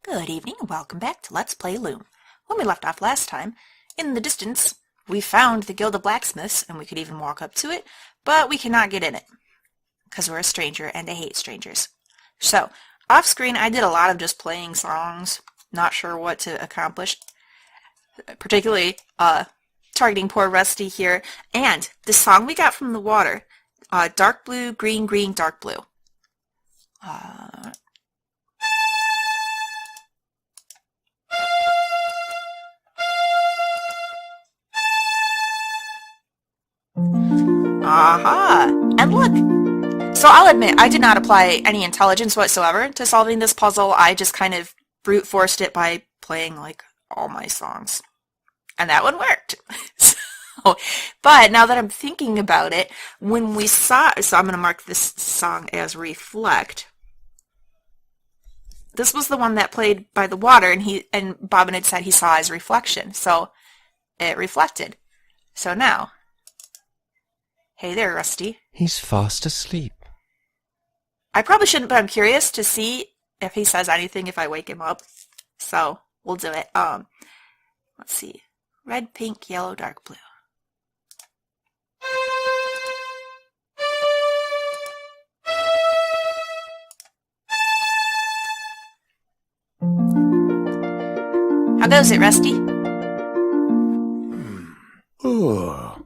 Good evening and welcome back to Let's Play Loom. When we left off last time, in the distance, we found the Guild of Blacksmiths, and we could even walk up to it, but we cannot get in it, because we're a stranger and I hate strangers. So, off screen I did a lot of just playing songs, not sure what to accomplish, particularly targeting poor Rusty here, and the song we got from the water, dark blue, green, green, dark blue. Aha! And look! So I'll admit, I did not apply any intelligence whatsoever to solving this puzzle. I just kind of brute forced it by playing, like, all my songs. And that one worked. But now that I'm thinking about it, when we saw... So I'm going to mark this song as Reflect. This was the one that played by the water, and Bobbin had said he saw his reflection. So it reflected. So now... Hey there, Rusty. He's fast asleep. I probably shouldn't, but I'm curious to see if he says anything if I wake him up. So, we'll do it. Let's see. Red, pink, yellow, dark blue. How goes it, Rusty? Oh.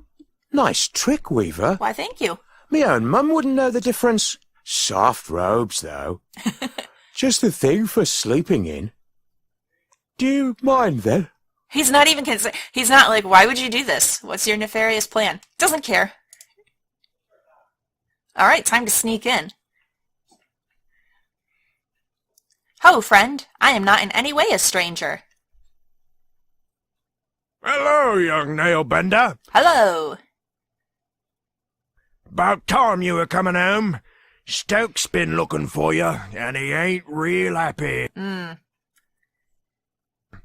Nice trick, Weaver. Why, thank you. Me own mum wouldn't know the difference. Soft robes, though. Just the thing for sleeping in. Do you mind, then? He's not even he's not like, why would you do this? What's your nefarious plan? Doesn't care. Alright, time to sneak in. Ho, friend. I am not in any way a stranger. Hello, young nail-bender. Hello. About time you were coming home. Stoke's been looking for you, and he ain't real happy.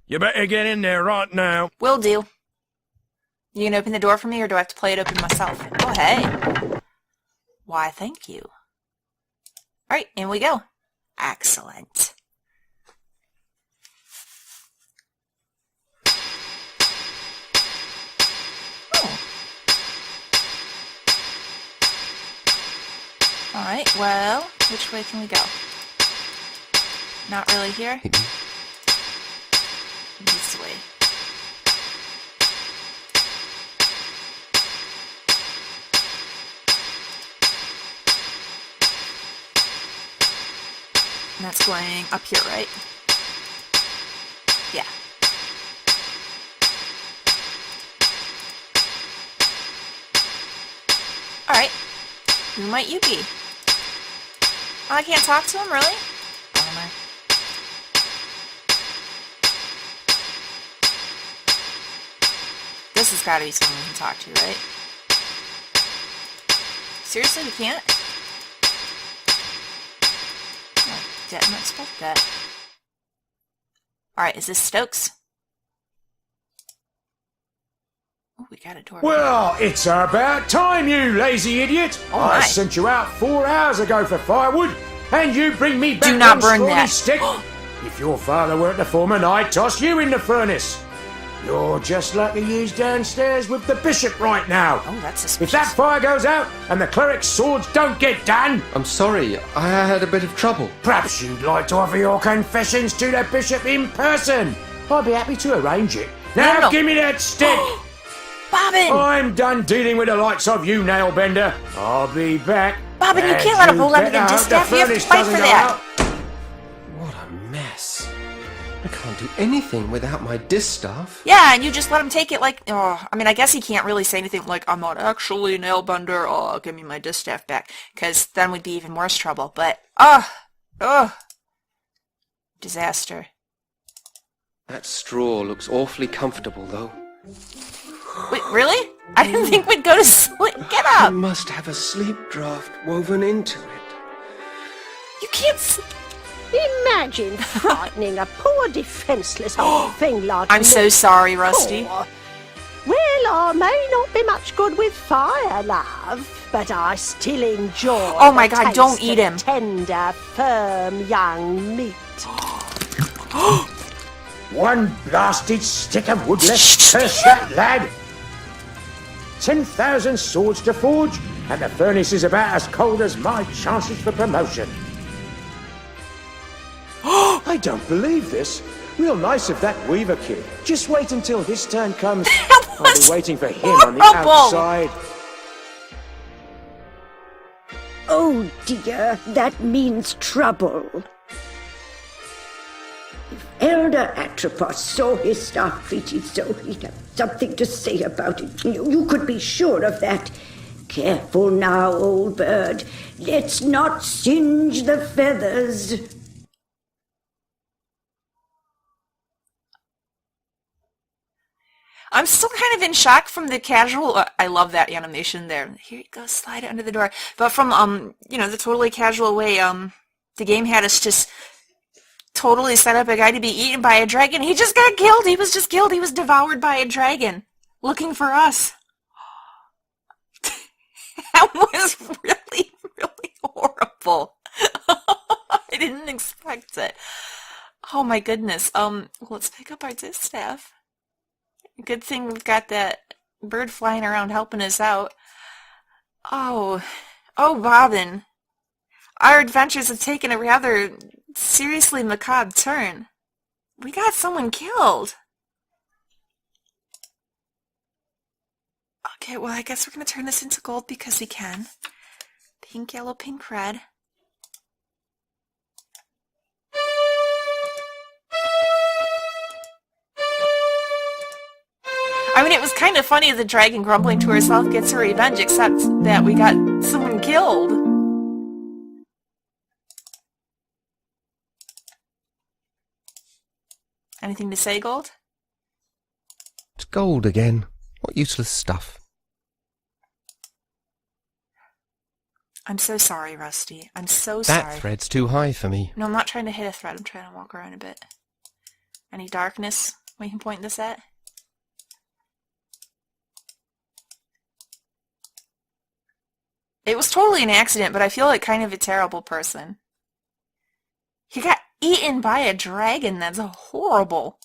You better get in there right now. Will do. You gonna open the door for me, or do I have to play it open myself? Oh, hey. Why, thank you. Alright, in we go. Excellent. Alright, well, which way can we go? Not really here? This way. And that's going up here, right? Yeah. Alright. Who might you be? Oh, I can't talk to him, really? Bummer. This has got to be someone we can talk to, right? Seriously, we can't? I didn't expect that. Alright, is this Stokes? Oh, we got a door. Well, it's about time, you lazy idiot. Oh, I my. sent you out 4 hours ago for firewood, and you bring me back Do not one burn scrawny that. stick. If your father weren't the foreman, I'd toss you in the furnace. You're just like the use downstairs with the bishop right now. Oh, that's If suspicious. that fire goes out and the cleric's swords don't get done, I'm sorry, I had a bit of trouble. perhaps you'd like to offer your confessions to the bishop in person. I'd be happy to arrange it. Now No. give me that stick. Bobbin! I'm done dealing with the likes of you, nailbender. I'll be back. Bobbin, you And can't let a you fool let me better get hope distaff. the You have to furnace fight doesn't for go that. out. What a mess. I can't do anything without my distaff. Yeah, and you just let him take it like, oh, I mean, I guess he can't really say anything like, I'm not actually a nailbender, oh, give me my distaff back, because then we'd be even worse trouble, but, disaster. That straw looks awfully comfortable, though. Wait, really? I didn't think we'd go to sleep. Get I up! must have a sleep draft woven into it. You can't Imagine frightening a poor defenseless old thing like I'm me. so sorry, Rusty. Poor. Well, I may not be much good with fire, love, but I still enjoy Oh my the God, taste don't of eat him. tender, firm young meat. One blasted stick of wood left. Curse that lad! 10,000 swords to forge, and the furnace is about as cold as my chances for promotion. I don't believe this. Real nice of that Weaver kid. Just wait until his turn comes. I'll be waiting for him on the outside. Oh dear, that means trouble. If Elder Atropos saw his staff treated so, he'd have something to say about it. You could be sure of that. Careful now, old bird. Let's not singe the feathers. I'm still kind of in shock from the casual, I love that animation there. Here you go, slide it under the door. But from, you know, the totally casual way, the game had us just totally set up a guy to be eaten by a dragon. He just got killed. He was just killed. He was devoured by a dragon looking for us. That was really, really horrible. I didn't expect it. Oh my goodness. Let's pick up our distaff. Good thing we've got that bird flying around helping us out. Oh, Bobbin. Our adventures have taken a rather seriously macabre turn. We got someone killed. Okay, well, I guess we're going to turn this into gold because we can. Pink, yellow, pink, red. I mean, it was kind of funny the dragon grumbling to herself gets her revenge, except that we got someone killed. Anything to say, Gold? It's gold again. What useless stuff. I'm so sorry, Rusty. I'm so sorry. That thread's too high for me. No, I'm not trying to hit a thread. I'm trying to walk around a bit. Any darkness we can point this at? It was totally an accident, but I feel like kind of a terrible person. He got eaten by a dragon. That's horrible.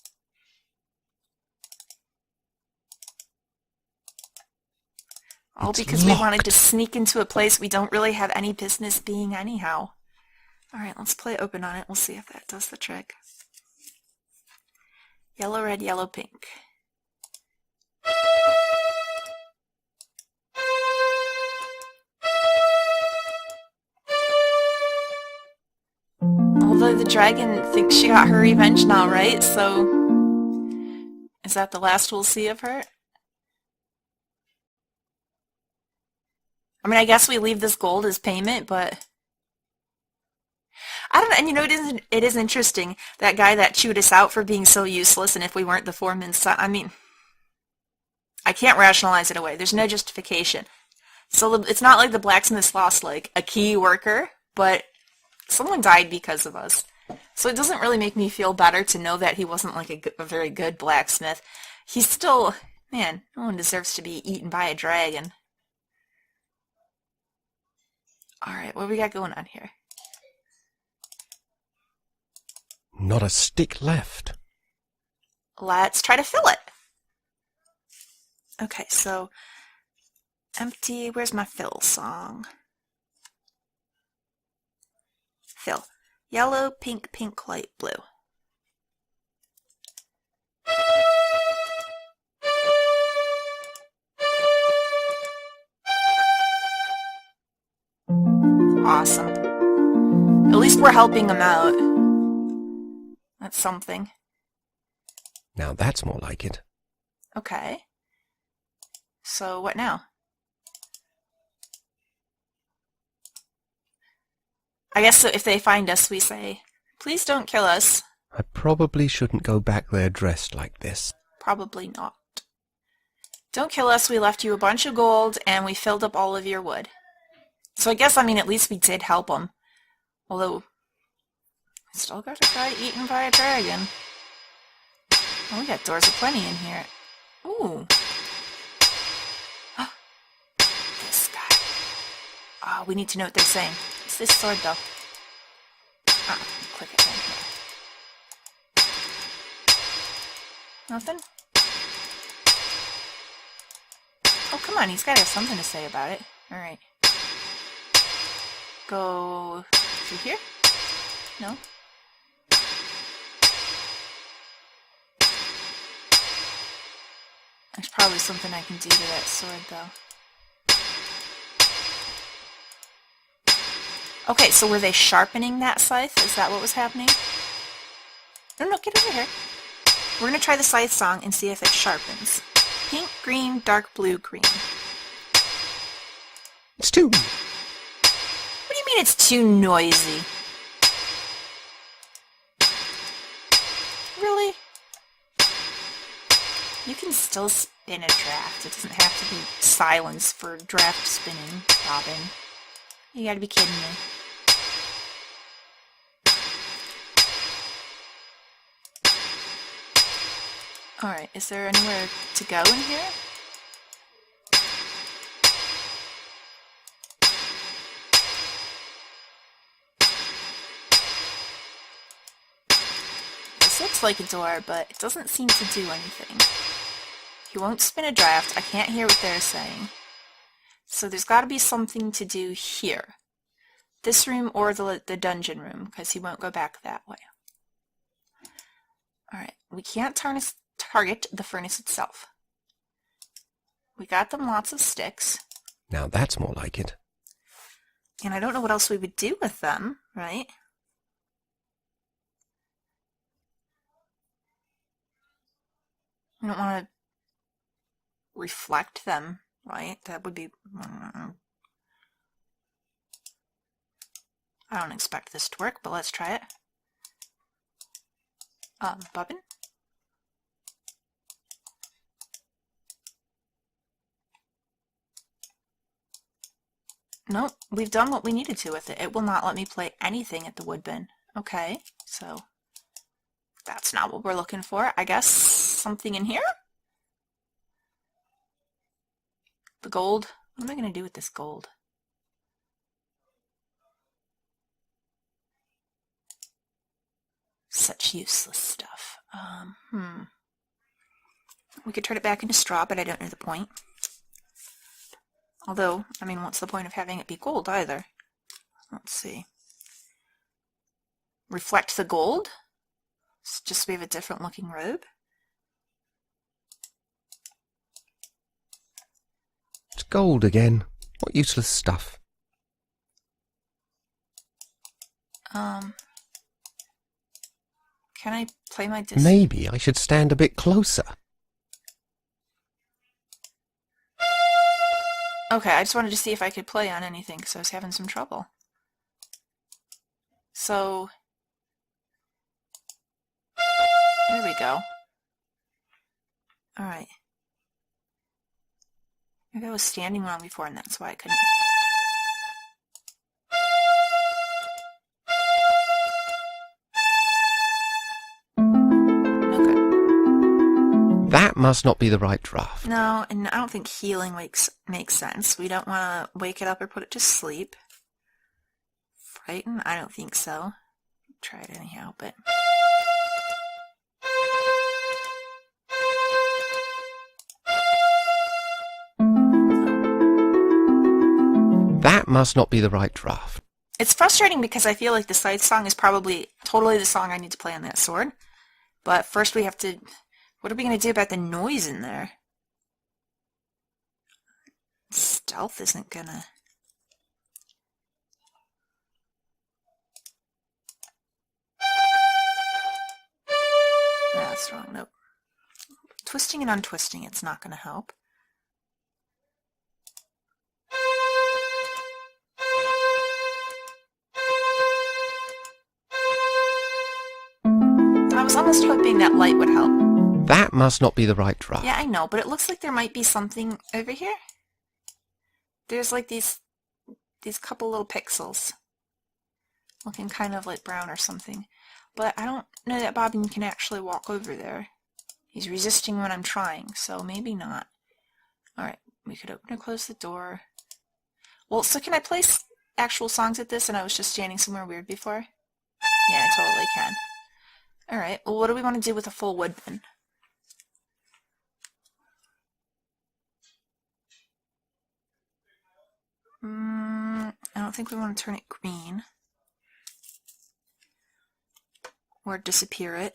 All because we wanted to sneak into a place we don't really have any business being anyhow. Alright, let's play open on it. We'll see if that does the trick. Yellow, red, yellow, pink. Although the dragon thinks she got her revenge now, right? So, is that the last we'll see of her? I mean, I guess we leave this gold as payment, but I don't know. And you know, it is interesting, that guy that chewed us out for being so useless, and if we weren't the foreman's son, I mean, I can't rationalize it away. There's no justification. So it's not like the blacksmiths lost, like, a key worker, but someone died because of us. So it doesn't really make me feel better to know that he wasn't, like, a very good blacksmith. He's still, man, no one deserves to be eaten by a dragon. Alright, what we got going on here? Not a stick left. Let's try to fill it. Okay, so empty. Where's my fill song? Fill. Yellow, pink, pink, light blue. Awesome. At least we're helping them out. That's something. Now that's more like it. Okay. So what now? I guess if they find us, we say, please don't kill us. I probably shouldn't go back there dressed like this. Probably not. Don't kill us, we left you a bunch of gold, and we filled up all of your wood. So I guess, I mean, at least we did help them. Although, we still got a guy eaten by a dragon. Oh, we got doors aplenty in here. Ooh. This guy. Oh, we need to know what they're saying. It's this sword, though. Ah, click it down here. Nothing? Oh, come on, he's gotta have something to say about it. Alright. Go through here? No? There's probably something I can do to that sword, though. Okay, so were they sharpening that scythe? Is that what was happening? No, get over here. We're gonna try the scythe song and see if it sharpens. Pink, green, dark blue, green. It's too... What do you mean it's too noisy? Really? You can still spin a draft. It doesn't have to be silence for draft spinning, Robin. You gotta be kidding me. Alright, is there anywhere to go in here? This looks like a door, but it doesn't seem to do anything. He won't spin a draft. I can't hear what they're saying. So there's got to be something to do here. This room or the dungeon room, because he won't go back that way. Alright, we can't target the furnace itself. We got them lots of sticks. Now that's more like it. And I don't know what else we would do with them, right? We don't want to reflect them, right? That would be... I don't expect this to work, but let's try it. Bobbin? Nope, we've done what we needed to with it. It will not let me play anything at the wood bin. Okay, so that's not what we're looking for. I guess something in here? The gold? What am I going to do with this gold? Such useless stuff. We could turn it back into straw, but I don't know the point. Although, I mean, what's the point of having it be gold either? Let's see. Reflect the gold? It's just so we have a different looking robe. It's gold again. What useless stuff. Can I play my disc? Maybe I should stand a bit closer. Okay, I just wanted to see if I could play on anything because I was having some trouble. So, there we go. Alright. Maybe I was standing wrong before and that's why I couldn't. That must not be the right draft. No, and I don't think healing makes sense. We don't want to wake it up or put it to sleep. Frighten? I don't think so. Try it anyhow, but... That must not be the right draft. It's frustrating because I feel like the side song is probably totally the song I need to play on that sword. But first we have to... What are we going to do about the noise in there? Stealth isn't gonna... No, that's wrong. Nope. Twisting and untwisting, it's not going to help. I was almost hoping that light would help. That must not be the right draft. Yeah, I know, but it looks like there might be something over here. There's like these couple little pixels. Looking kind of like brown or something. But I don't know that Bobbin can actually walk over there. He's resisting when I'm trying, so maybe not. Alright, we could open and close the door. Well, so can I play actual songs at this and I was just standing somewhere weird before? Yeah, I totally can. Alright, well what do we want to do with a full wood bin? I don't think we want to turn it green. Or disappear it.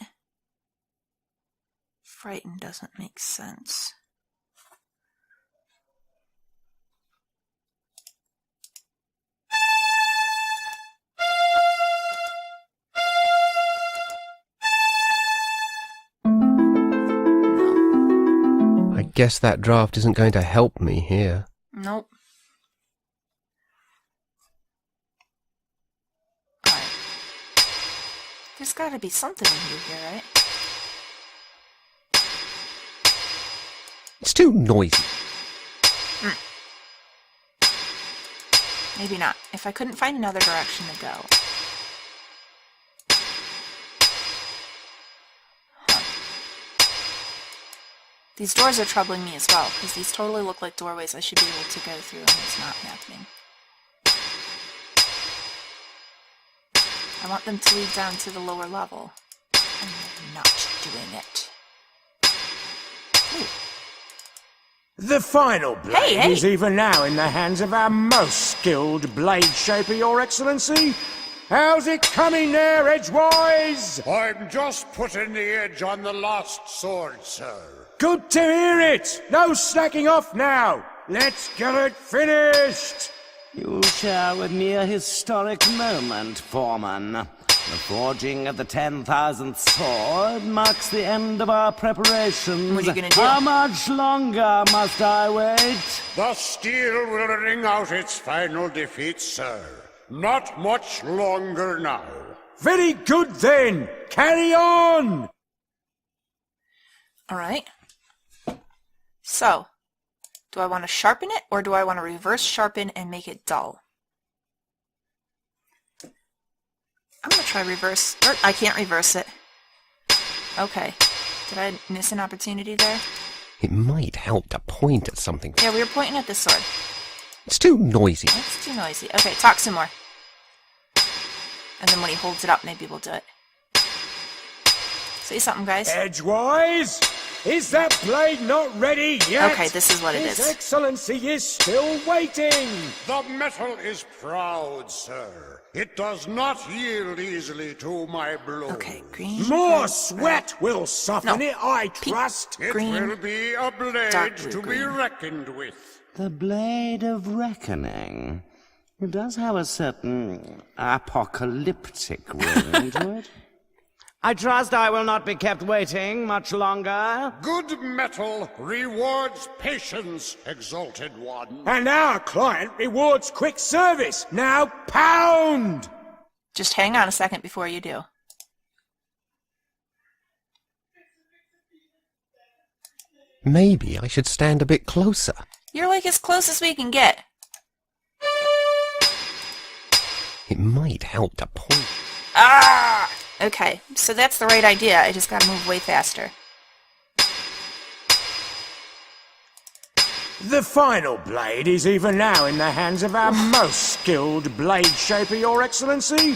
Frightened doesn't make sense. I guess that draft isn't going to help me here. Nope. Alright. There's gotta be something in here, right? It's too noisy. Maybe not. If I couldn't find another direction to go. These doors are troubling me as well, because these totally look like doorways I should be able to go through, and it's not happening. I want them to lead down to the lower level, and they're not doing it. Ooh. The final blade Hey! is even now in the hands of our most skilled blade shaper, Your Excellency. How's it coming there, Edgewise? I'm just putting the edge on the last sword, sir. Good to hear it! No slacking off now! Let's get it finished! You share with me a historic moment, Foreman. The forging of the 10,000th sword marks the end of our preparations. What are you gonna do? How much longer must I wait? The steel will ring out its final defeat, sir. Not much longer now. Very good then! Carry on! Alright. So, do I want to sharpen it, or do I want to reverse sharpen and make it dull? I'm going to try reverse. I can't reverse it. Okay. Did I miss an opportunity there? It might help to point at something. Yeah, we were pointing at the sword. It's too noisy. It's too noisy. Okay, talk some more. And then when he holds it up, maybe we'll do it. Say something, guys. Edgewise? Is that blade not ready yet? Okay, this is what it is. His Excellency is still waiting. The metal is proud, sir. It does not yield easily to my blow. Okay, green. More red, sweat will soften No. it, I Pink. trust. It green, will be a blade dark blue to be green. reckoned with. The Blade of Reckoning. It does have a certain apocalyptic ring to it. I trust I will not be kept waiting much longer. Good metal rewards patience, exalted one. And our client rewards quick service. Now pound! Just hang on a second before you do. Maybe I should stand a bit closer. You're like as close as we can get. It might help to point. Ah! Okay, so that's the right idea. I just gotta move way faster. The final blade is even now in the hands of our most skilled blade shaper, Your Excellency.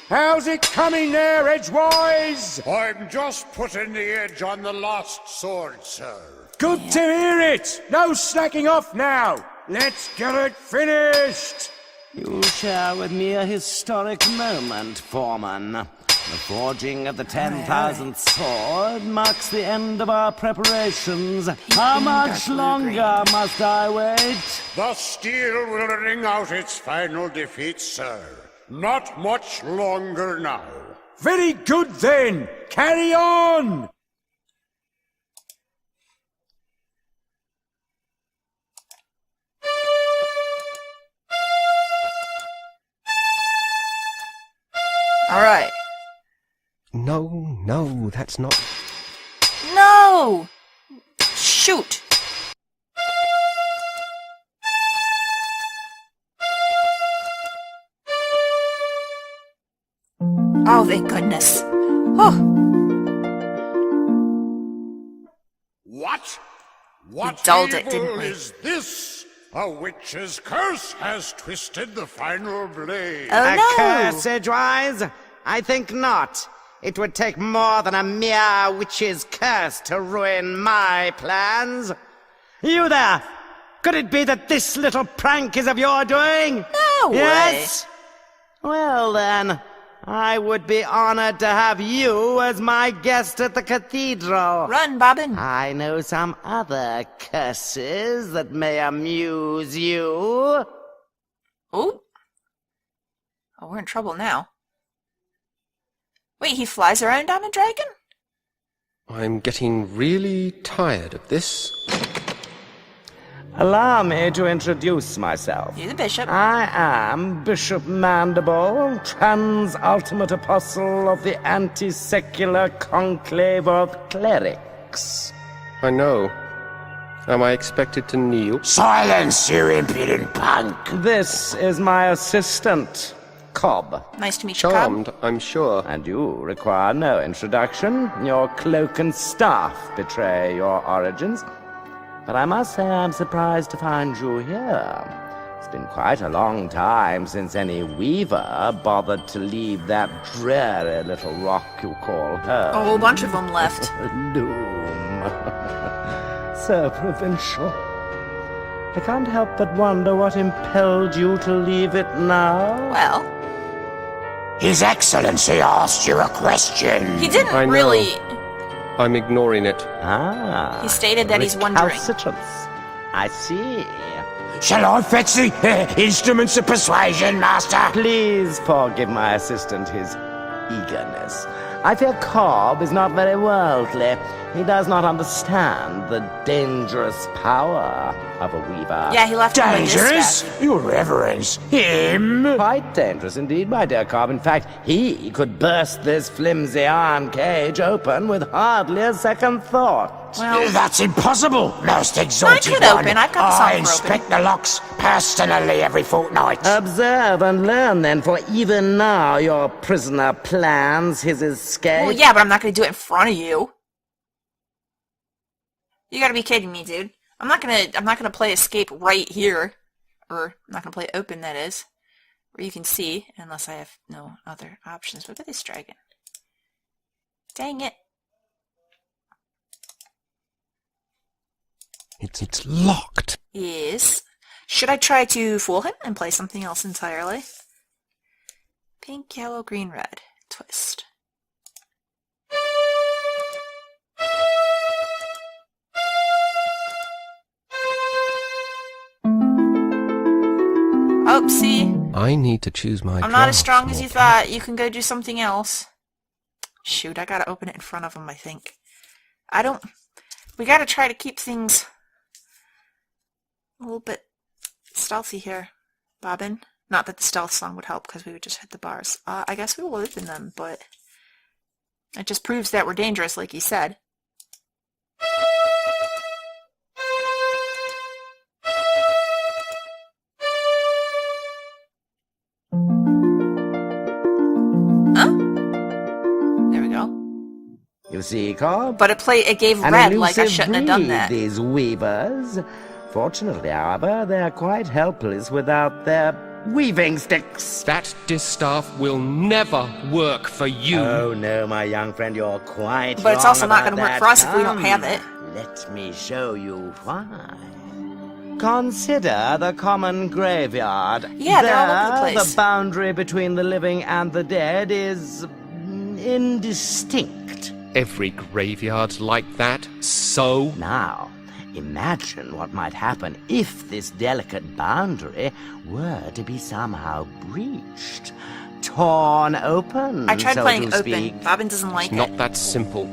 How's it coming there, Edgewise? I'm just putting the edge on the last sword, sir. Good to hear it! No slacking off now! Let's get it finished! You share with me a historic moment, Foreman. The forging of the 10,000th sword marks the end of our preparations. How much longer must I wait? The steel will ring out its final defeat, sir. Not much longer now. Very good then! Carry on! Alright. No, that's not... No! Shoot! Oh, thank goodness. Oh, What? What dulled it, evil didn't we? is this? A witch's curse has twisted the final blade. oh A no! curse, Edgewise? I think not. It would take more than a mere witch's curse to ruin my plans. You there! Could it be that this little prank is of your doing? No Yes? Well then, I would be honored to have you as my guest at the cathedral. Run, Bobbin. I know some other curses that may amuse you. Oh, we're in trouble now. Wait, he flies around on a dragon? I'm getting really tired of this. Allow me to introduce myself. You're the bishop. I am Bishop Mandible, trans-ultimate apostle of the anti-secular conclave of clerics. I know. Am I expected to kneel? Silence, you impudent punk! This is my assistant, Cobb. Nice to meet you, Charmed, Cobb. I'm sure. And you require no introduction. Your cloak and staff betray your origins. But I must say I'm surprised to find you here. It's been quite a long time since any weaver bothered to leave that dreary little rock you call home. A whole bunch of them left. Loom. So provincial. I can't help but wonder what impelled you to leave it now. Well, His Excellency asked you a question. he didn't I know. really... I'm ignoring it. Ah. He stated that he's wondering. Recalcitrance. I see. Shall I fetch the instruments of persuasion, Master? Please forgive my assistant his eagerness. I fear Cobb is not very worldly. He does not understand the dangerous power of a weaver. Yeah, he left him with Dangerous? distaff. Your Reverence, him? Quite dangerous indeed, my dear Cobb. In fact, he could burst this flimsy iron cage open with hardly a second thought. Well, That's impossible, most exalted could one. open. I've got some I for inspect the locks personally every fortnight. Observe and learn then, for even now your prisoner plans his escape. well, yeah, but I'm not going to do it in front of you. You gotta be kidding me, dude. I'm not gonna play escape right here. Or, I'm not gonna play open, that is. Where you can see, unless I have no other options. Look at this dragon. Dang it. It's locked. Yes. Should I try to fool him and play something else entirely? Pink, yellow, green, red. Twist. Oh, see? I need to choose my I'm not as drafts strong as more you thought. You can go do something else. Shoot, I gotta open it in front of him, I think. We gotta try to keep things a little bit stealthy here, Bobbin. Not that the stealth song would help, because we would just hit the bars. I guess we will open them, but it just proves that we're dangerous, like he said. Huh? There we go. You see, Cobb? But it gave An red, like I elusive shouldn't have done breed, that. these weavers. Fortunately, however, they're quite helpless without their weaving sticks. That distaff will never work for you. Oh no, my young friend, you're quite But it's wrong also not about gonna work that. for us if we don't have Come, it. Let me show you why. Consider the common graveyard. Yeah, they're all over the There, place. the boundary between the living and the dead is indistinct. Every graveyard's like that, so... Now, imagine what might happen if this delicate boundary were to be somehow breached, torn open, I tried so playing to open. speak. Bobbin doesn't like It's not it. that simple.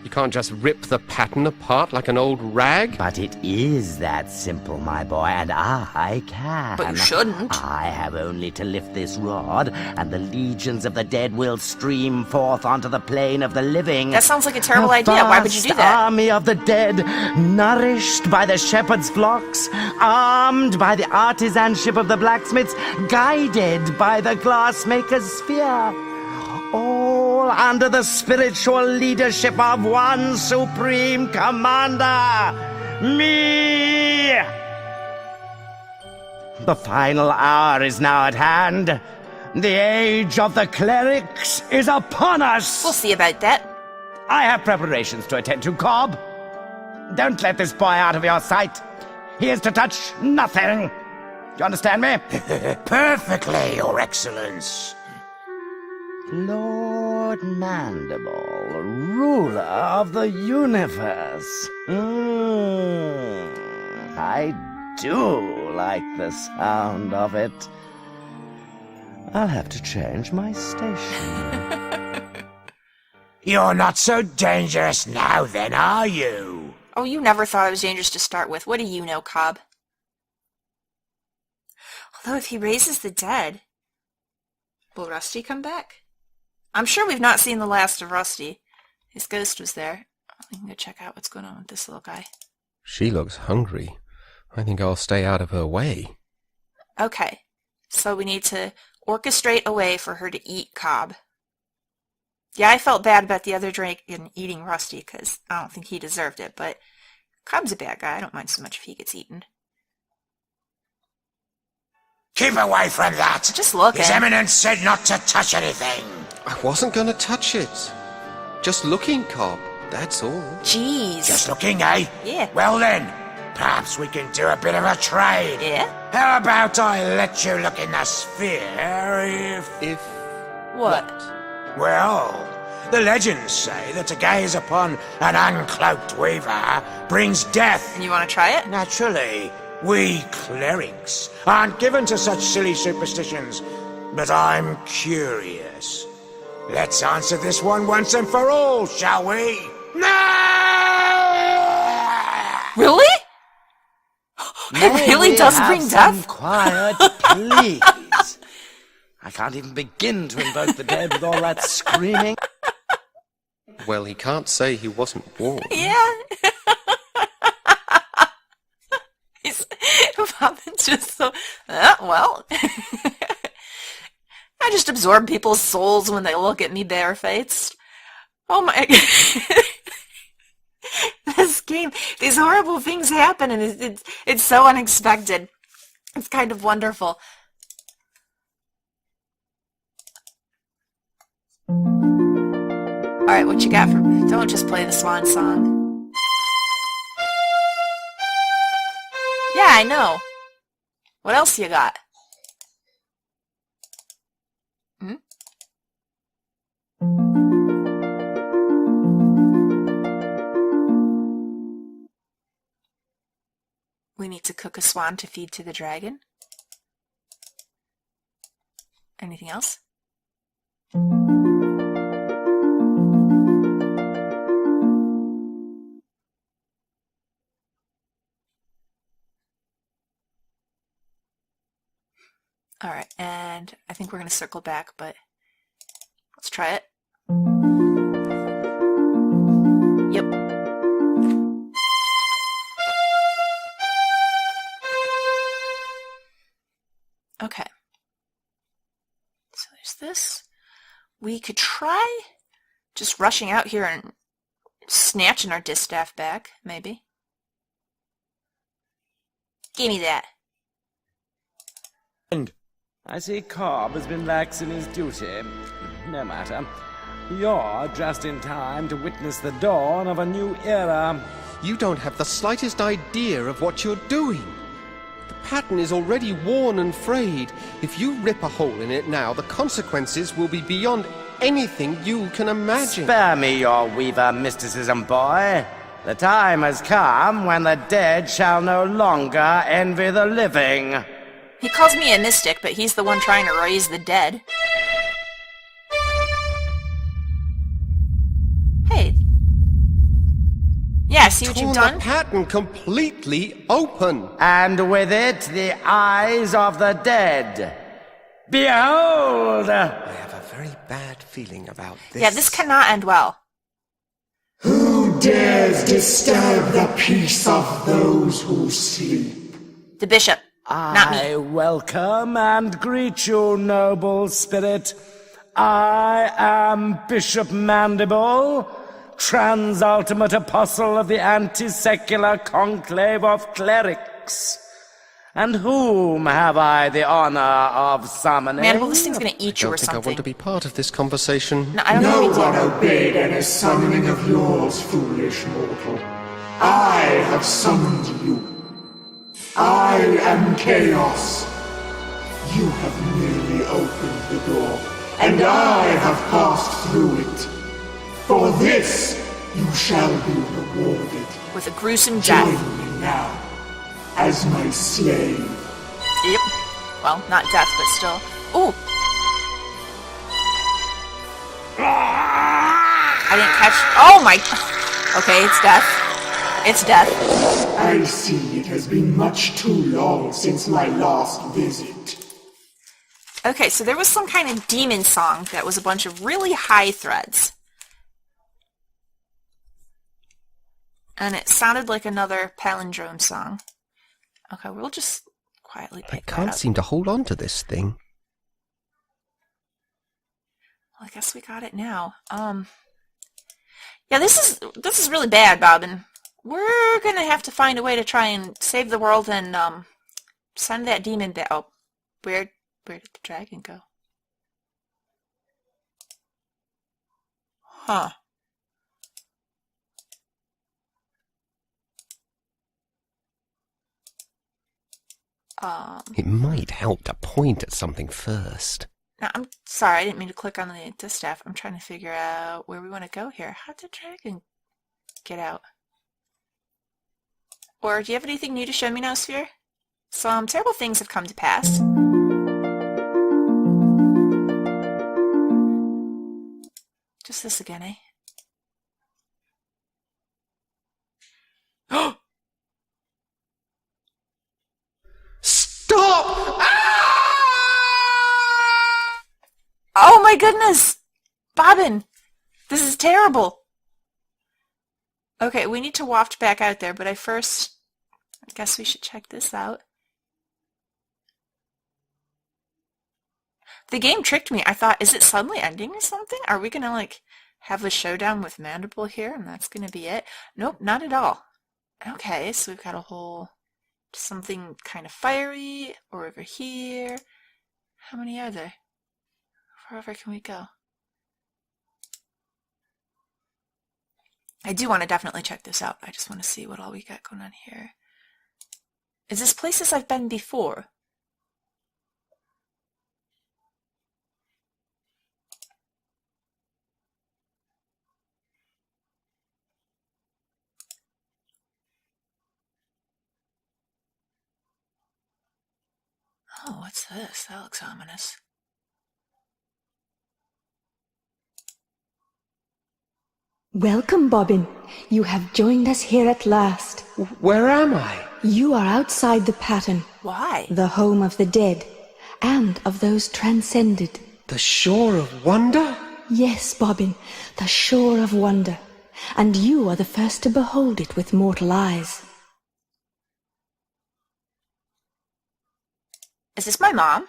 You can't just rip the pattern apart like an old rag. But it is that simple, my boy, and I can. But you shouldn't. I have only to lift this rod, and the legions of the dead will stream forth onto the plane of the living. That sounds like a terrible A idea. Why would you do vast that? Army of the dead, nourished by the shepherd's flocks, armed by the artisanship of the blacksmiths, guided by the glassmaker's spear. All under the spiritual leadership of one supreme commander, me! The final hour is now at hand. The age of the clerics is upon us. We'll see about that. I have preparations to attend to, Cobb. Don't let this boy out of your sight. He is to touch nothing. Do you understand me? Perfectly, Your Excellence. Lord Mandible, ruler of the universe. I do like the sound of it. I'll have to change my station. You're not so dangerous now, then, are you? Oh, you never thought I was dangerous to start with. What do you know, Cobb? Although if he raises the dead, will Rusty come back? I'm sure we've not seen the last of Rusty. His ghost was there. We can go check out what's going on with this little guy. She looks hungry. I think I'll stay out of her way. Okay, so we need to orchestrate a way for her to eat Cobb. Yeah, I felt bad about the other dragon eating Rusty because I don't think he deserved it, but Cobb's a bad guy. I don't mind so much if he gets eaten. Keep away from that! Just look His at Eminence said not to touch anything. I wasn't going to touch it. Just looking, Cobb, that's all. Jeez. Just looking, eh? Yeah. Well then, perhaps we can do a bit of a trade. Yeah? How about I let you look in the sphere If... What? Well, the legends say that to gaze upon an uncloaked weaver brings death. And you want to try it? Naturally, we clerics aren't given to such silly superstitions, but I'm curious. Let's answer this one once and for all, shall we? No! Really? It really does bring death? Quiet, please. I can't even begin to invoke the dead with all that screaming. Well, he can't say he wasn't warned. Yeah. Robin's just so... well... I just absorb people's souls when they look at me barefaced. Oh my... This game, these horrible things happen and it's so unexpected. It's kind of wonderful. Alright, what you got for me? Don't just play the swan song. Yeah, I know. What else you got? Hmm? We need to cook a swan to feed to the dragon. Anything else? Alright, and I think we're going to circle back, but let's try it. Yep. Okay. So there's this. We could try just rushing out here and snatching our distaff back, maybe. Give me that. I see Cobb has been lax in his duty. No matter. You're just in time to witness the dawn of a new era. You don't have the slightest idea of what you're doing. The pattern is already worn and frayed. If you rip a hole in it now, the consequences will be beyond anything you can imagine. Spare me your weaver mysticism, boy. The time has come when the dead shall no longer envy the living. He calls me a mystic, but he's the one trying to raise the dead. Hey. Yeah, see what you've done? The pattern completely open. And with it, the eyes of the dead. Behold! I have a very bad feeling about this. Yeah, this cannot end well. Who dares disturb the peace of those who sleep? The bishop. Not me. I welcome and greet you, noble spirit. I am Bishop Mandible, trans-ultimate apostle of the anti-secular conclave of clerics. And whom have I the honor of summoning? Mandible, this thing's gonna eat you or I something. want to be part of this conversation. No, I don't No know one what obeyed any summoning of yours, foolish mortal. I have summoned you. I am Chaos. You have merely opened the door, and I have passed through it. For this, you shall be rewarded. With a gruesome death. Join me now, as my slave. Yep. Well, not death, but still. Ooh! I didn't catch... Oh my... Okay, it's death. It's death. I see it has been much too long since my last visit. Okay, so there was some kind of demon song that was a bunch of really high threads. And it sounded like another palindrome song. Okay, we'll just quietly pick that up. I can't seem to hold on to this thing. Well, I guess we got it now. Yeah, this is really bad, Bobbin. We're gonna have to find a way to try and save the world and send that demon back. Oh, where did the dragon go? Huh. It might help to point at something first. Now, I'm sorry, I didn't mean to click on the distaff. I'm trying to figure out where we want to go here. How did the dragon get out? Or do you have anything new to show me now, Sphere? Some terrible things have come to pass. Just this again, eh? Stop! Oh my goodness! Bobbin! This is terrible! Okay, we need to waft back out there, but I guess we should check this out. The game tricked me. I thought, is it suddenly ending or something? Are we gonna, like, have a showdown with Mandible here and that's gonna be it? Nope, not at all. Okay, so we've got a whole... something kind of fiery, or over here. How many are there? Wherever can we go? I do want to definitely check this out. I just want to see what all we got going on here. Is this places I've been before? Oh, what's this? That looks ominous. Welcome, Bobbin. You have joined us here at last. Where am I? You are outside the pattern, Why? the home of the dead, and of those transcended. The Shore of Wonder? Yes, Bobbin, the shore of wonder, and you are the first to behold it with mortal eyes. Is this my mom?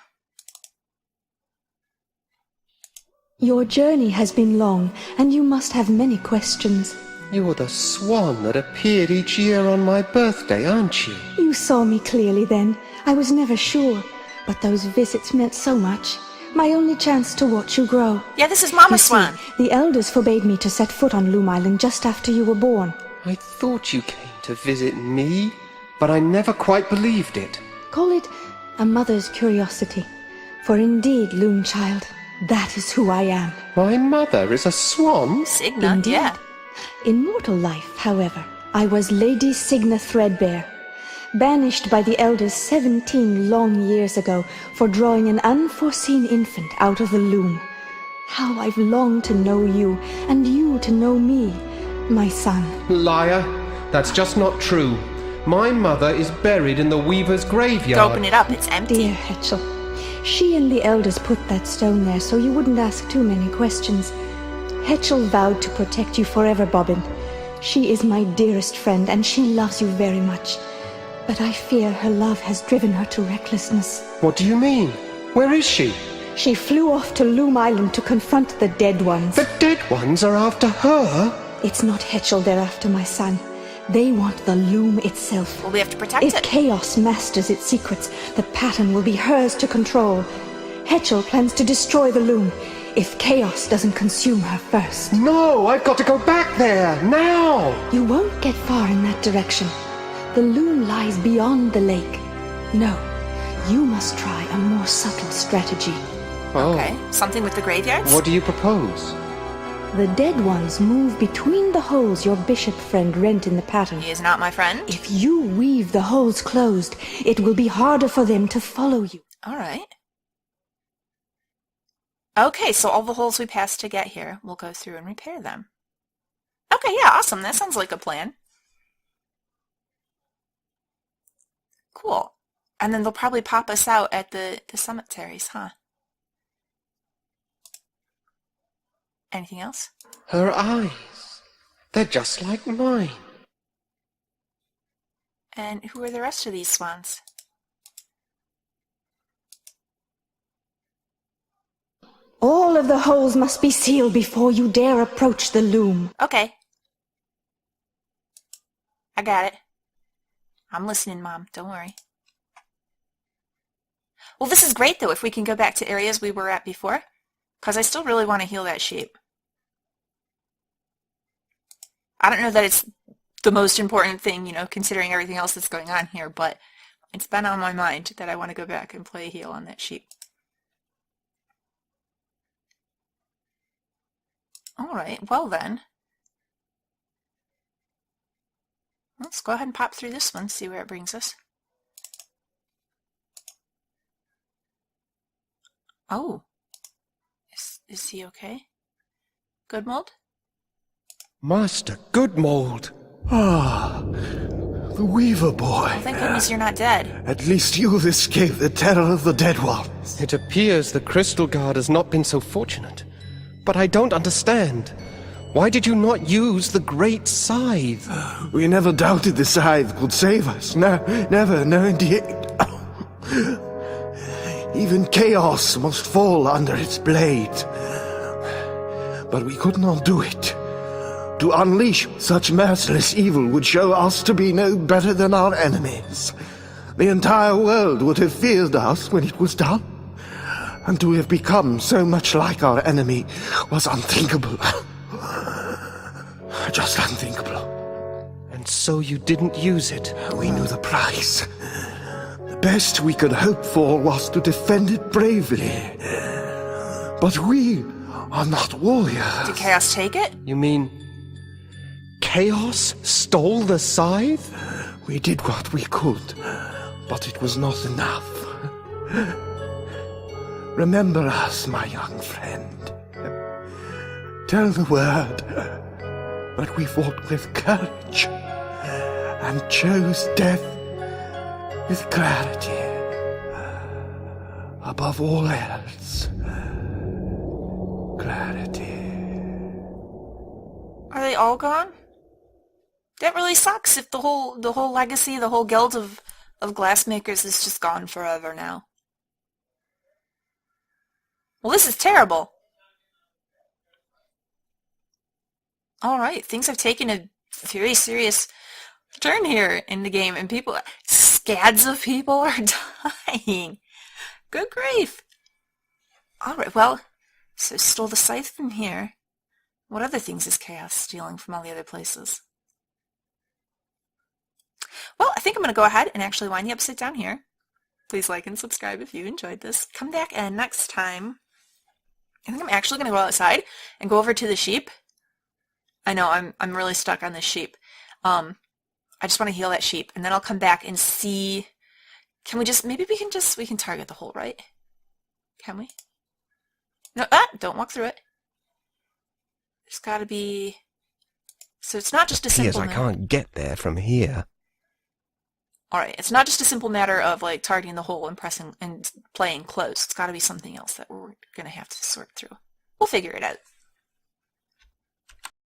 Your journey has been long, and you must have many questions. You're the swan that appeared each year on my birthday, aren't you? You saw me clearly then. I was never sure, but those visits meant so much. My only chance to watch you grow. Yeah, this is Mama You see, Swan. the elders forbade me to set foot on Loom Island just after you were born. I thought you came to visit me, but I never quite believed it. Call it a mother's curiosity. For indeed, Loom child, that is who I am. My mother is a swan? Signa, Indeed. yeah. In mortal life, however, I was Lady Signa Threadbare, banished by the elders 17 long years ago for drawing an unforeseen infant out of the loom. How I've longed to know you, and you to know me, my son. Liar. That's just not true. My mother is buried in the weaver's graveyard. Open it up, it's empty. Dear Hetchel, she and the elders put that stone there so you wouldn't ask too many questions. Hetchel vowed to protect you forever, Bobbin. She is my dearest friend, and she loves you very much. But I fear her love has driven her to recklessness. What do you mean? Where is she? She flew off to Loom Island to confront the dead ones. The dead ones are after her? It's not Hetchel they're after, my son. They want the loom itself. Well, we have to protect If it. Chaos masters its secrets, the pattern will be hers to control. Hetchel plans to destroy the loom if Chaos doesn't consume her first. No, I've got to go back there, now! You won't get far in that direction. The loom lies beyond the lake. No, you must try a more subtle strategy. Oh. Okay, something with the graveyards? What do you propose? The dead ones move between the holes your bishop friend rent in the pattern. He is not my friend. If you weave the holes closed, it will be harder for them to follow you. All right. Okay, so all the holes we passed to get here, we'll go through and repair them. Okay, yeah, awesome. That sounds like a plan. Cool. And then they'll probably pop us out at the cemeteries, huh? Anything else? Her eyes. They're just like mine. And who are the rest of these swans? All of the holes must be sealed before you dare approach the loom. Okay. I got it. I'm listening, Mom. Don't worry. Well, this is great, though, if we can go back to areas we were at before, because I still really want to heal that sheep. I don't know that it's the most important thing, you know, considering everything else that's going on here, but it's been on my mind that I want to go back and play heal on that sheep. Alright, well then. Let's go ahead and pop through this one, see where it brings us. Oh. Is he okay? Good mold? Master Goodmold. Ah, the Weaver boy. Well, thank goodness you're not dead. At least you've escaped the terror of the dead ones. It appears the Crystal Guard has not been so fortunate. But I don't understand. Why did you not use the Great Scythe? We never doubted the scythe could save us. No, never, no indeed. Even chaos must fall under its blade. But we could not do it. To unleash such merciless evil would show us to be no better than our enemies. The entire world would have feared us when it was done. And to have become so much like our enemy was unthinkable. Just unthinkable. And so you didn't use it? We knew the price. The best we could hope for was to defend it bravely. But we are not warriors. Did Chaos take it? You mean Chaos stole the scythe? We did what we could, but it was not enough. Remember us, my young friend. Tell the word that we fought with courage and chose death with clarity. Above all else, clarity. Are they all gone? That really sucks if the whole legacy, the whole guild of glassmakers is just gone forever now. Well, this is terrible. Alright, things have taken a very serious turn here in the game, and scads of people are dying. Good grief. Alright, well, so stole the scythe from here. What other things is Chaos stealing from all the other places? Well, I think I'm going to go ahead and actually wind the episode down here. Please like and subscribe if you enjoyed this. Come back and next time, I think I'm actually going to go outside and go over to the sheep. I know, I'm really stuck on this sheep. I just want to heal that sheep, and then I'll come back and see... maybe we can target the hole, right? Can we? No, don't walk through it. There's gotta be... So it's not just a simple... Yes, I can't get there from here. Alright, it's not just a simple matter of, like, targeting the hole and pressing and playing close. It's gotta be something else that we're gonna have to sort through. We'll figure it out.